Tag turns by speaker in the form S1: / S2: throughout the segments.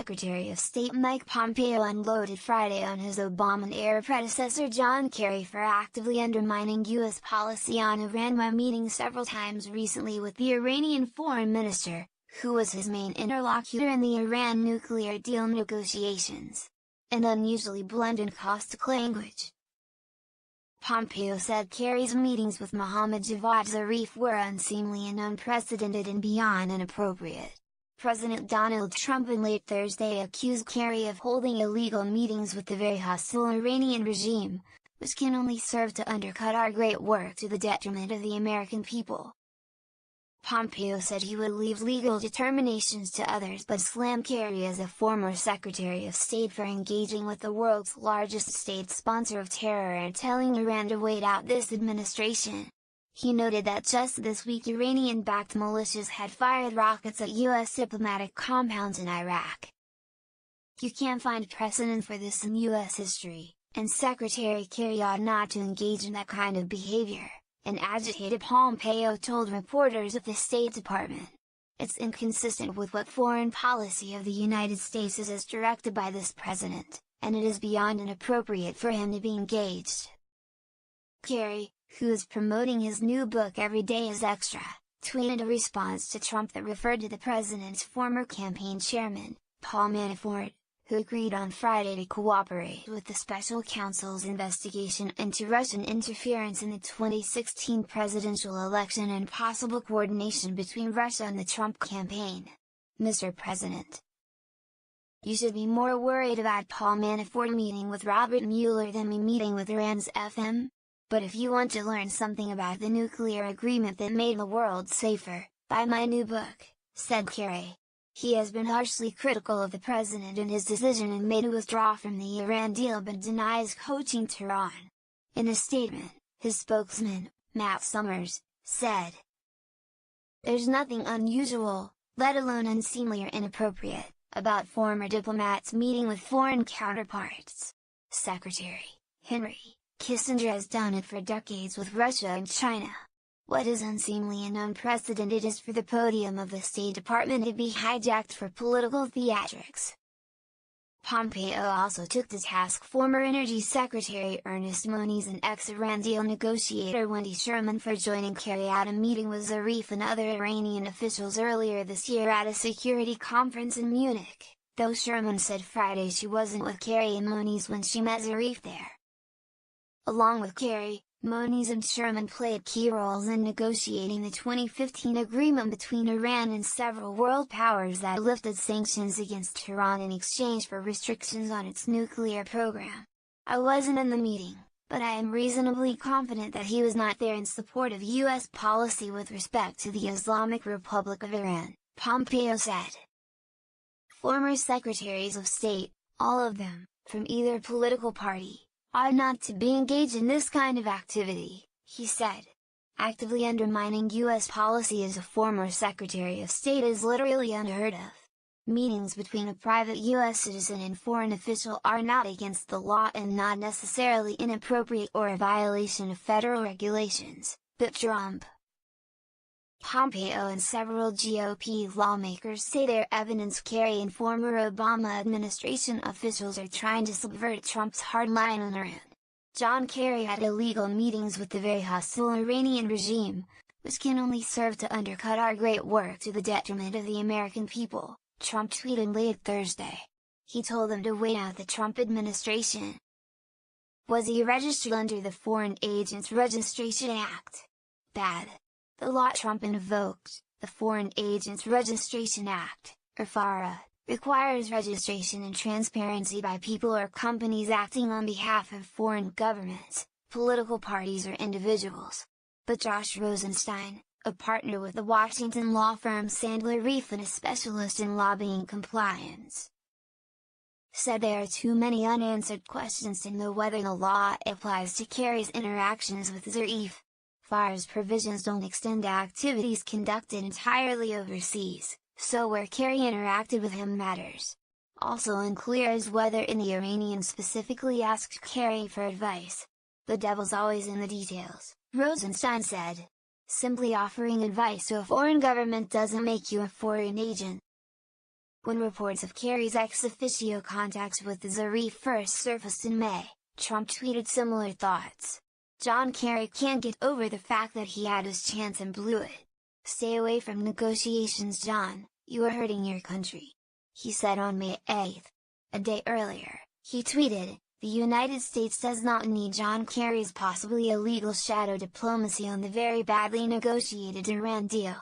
S1: Secretary of State Mike Pompeo unloaded Friday on his Obama-era predecessor John Kerry for actively undermining U.S. policy on Iran while meeting several times recently with the Iranian foreign minister, who was his main interlocutor in the Iran nuclear deal negotiations. An unusually blunt and caustic language. Pompeo said Kerry's meetings with Mohammad Javad Zarif were unseemly and unprecedented and beyond inappropriate. President Donald Trump in late Thursday accused Kerry of holding illegal meetings with the very hostile Iranian regime, which can only serve to undercut our great work to the detriment of the American people. Pompeo said he would leave legal determinations to others but slammed Kerry as a former Secretary of State for engaging with the world's largest state sponsor of terror and telling Iran to wait out this administration. He noted that just this week Iranian-backed militias had fired rockets at U.S. diplomatic compounds in Iraq. "You can't find precedent for this in U.S. history, and Secretary Kerry ought not to engage in that kind of behavior," an agitated Pompeo told reporters at the State Department. "It's inconsistent with what foreign policy of the United States is as directed by this president, and it is beyond inappropriate for him to be engaged." Kerry, who is promoting his new book "Every Day is Extra," tweeted a response to Trump that referred to the president's former campaign chairman, Paul Manafort, who agreed on Friday to cooperate with the special counsel's investigation into Russian interference in the 2016 presidential election and possible coordination between Russia and the Trump campaign. "Mr. President, you should be more worried about Paul Manafort meeting with Robert Mueller than me meeting with Iran's FM. But if you want to learn something about the nuclear agreement that made the world safer, buy my new book," said Kerry. He has been harshly critical of the president and his decision in May to withdraw from the Iran deal but denies coaching Tehran. In a statement, his spokesman, Matt Summers, said, "There's nothing unusual, let alone unseemly or inappropriate, about former diplomats meeting with foreign counterparts. Secretary Henry Kissinger has done it for decades with Russia and China. What is unseemly and unprecedented is for the podium of the State Department to be hijacked for political theatrics." Pompeo also took to task former Energy Secretary Ernest Moniz and ex-Iran deal negotiator Wendy Sherman for joining Kerry at a meeting with Zarif and other Iranian officials earlier this year at a security conference in Munich, though Sherman said Friday she wasn't with Kerry and Moniz when she met Zarif there. Along with Kerry, Moniz and Sherman played key roles in negotiating the 2015 agreement between Iran and several world powers that lifted sanctions against Tehran in exchange for restrictions on its nuclear program. "I wasn't in the meeting, but I am reasonably confident that he was not there in support of U.S. policy with respect to the Islamic Republic of Iran," Pompeo said. Former secretaries of state, all of them, from either political party, ought not to be engaged in this kind of activity, he said. Actively undermining U.S. policy as a former Secretary of State is literally unheard of. Meetings between a private U.S. citizen and foreign official are not against the law and not necessarily inappropriate or a violation of federal regulations, but Trump. Pompeo and several GOP lawmakers say their evidence Kerry and former Obama administration officials are trying to subvert Trump's hard line on Iran. John Kerry had illegal meetings with the very hostile Iranian regime, which can only serve to undercut our great work to the detriment of the American people, Trump tweeted late Thursday. He told them to wait out the Trump administration. Was he registered under the Foreign Agents Registration Act? Bad. The law Trump invoked, the Foreign Agents Registration Act, or FARA, requires registration and transparency by people or companies acting on behalf of foreign governments, political parties or individuals. But Josh Rosenstein, a partner with the Washington law firm Sandler Reef and a specialist in lobbying compliance, said there are too many unanswered questions to know whether the law applies to Kerry's interactions with Zarif. FARA's provisions don't extend to activities conducted entirely overseas, so where Kerry interacted with him matters. Also unclear is whether the Iranian specifically asked Kerry for advice. The devil's always in the details, Rosenstein said. Simply offering advice to a foreign government doesn't make you a foreign agent. When reports of Kerry's ex officio contacts with the Zarif first surfaced in May, Trump tweeted similar thoughts. John Kerry can't get over the fact that he had his chance and blew it. Stay away from negotiations, John, you are hurting your country, he said on May 8. A day earlier, he tweeted, "The United States does not need John Kerry's possibly illegal shadow diplomacy on the very badly negotiated Iran deal.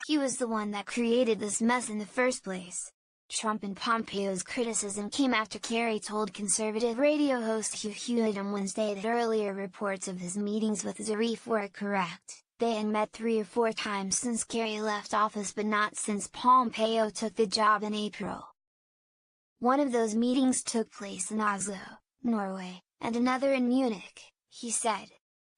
S1: He was the one that created this mess in the first place." Trump and Pompeo's criticism came after Kerry told conservative radio host Hugh Hewitt on Wednesday that earlier reports of his meetings with Zarif were correct. They had met 3 or 4 times since Kerry left office, but not since Pompeo took the job in April. One of those meetings took place in Oslo, Norway, and another in Munich, he said.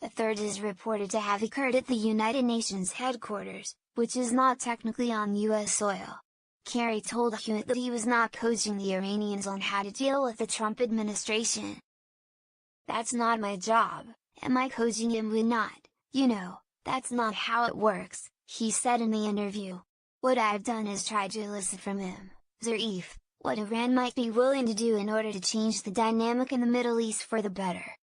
S1: A third is reported to have occurred at the United Nations headquarters, which is not technically on U.S. soil. Kerry told Hewitt that he was not coaching the Iranians on how to deal with the Trump administration. "That's not my job, am I coaching him? We're not, that's not how it works," he said in the interview. "What I've done is tried to elicit from him, Zarif, what Iran might be willing to do in order to change the dynamic in the Middle East for the better."